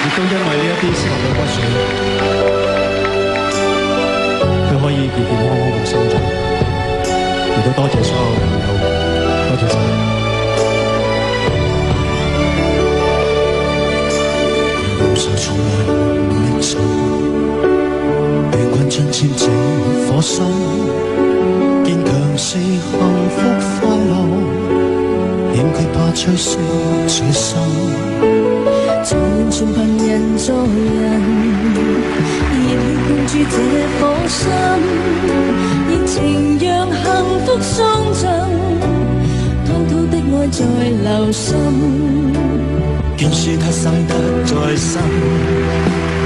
亦都因為呢一啲適合嘅骨髓，佢可以健健康康咁生長。亦都多謝所有朋友，多謝晒。路上從來無覓盡，病困進佔這顆心，堅強是幸福快樂，欠缺怕吹熄這心。就算憑人做人，熱血灌注這顆心，熱情讓幸福相贈，滔滔的愛在流心。見書他生得再深，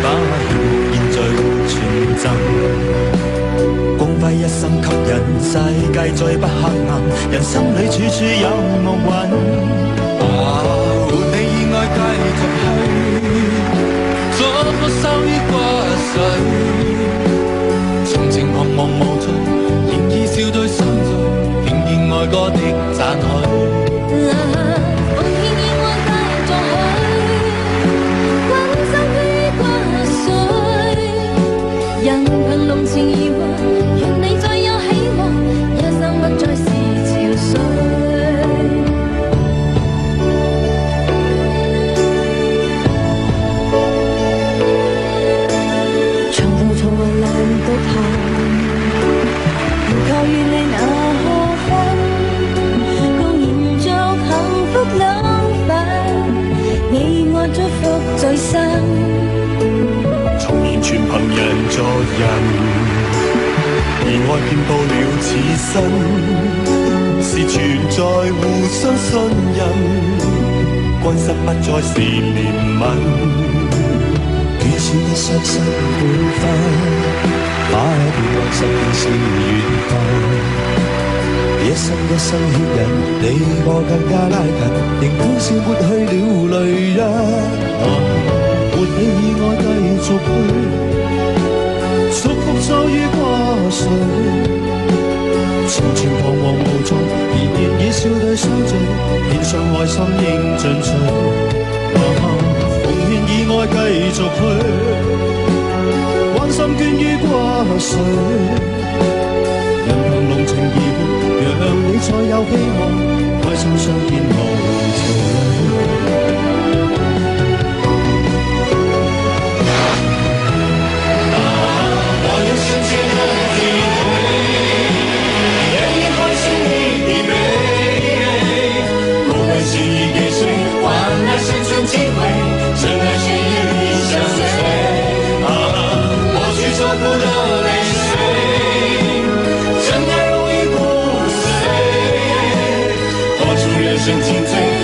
把血現在全贈，光輝一生給人世界再不黑暗，人生裏處處有夢幻。繼續去，左手於掛水，從前彷徨無助，仍以笑對相聚，仍然愛過的讚許。奉獻以愛繼續去，關心於掛水，任憑濃情而為，願你再有希望，一生不再是潮水。在生，從前全憑人作人，而愛遍布了此生，是存在互相信任，關心不再是憐憫，幾千一雙心會分，把變幻十年是緣分，一生一生牽引，你我更加拉近，仍歡笑抹去了淚印。沒你以愛繼續去，祝福終於掛水。從前彷徨無助，而現已笑對相聚，獻上愛心應盡取。奉獻以愛繼續去，關心捐於掛水。任憑濃情而活，讓你再有希望，開心相見無情。真爱容易破碎，活出人生精髓。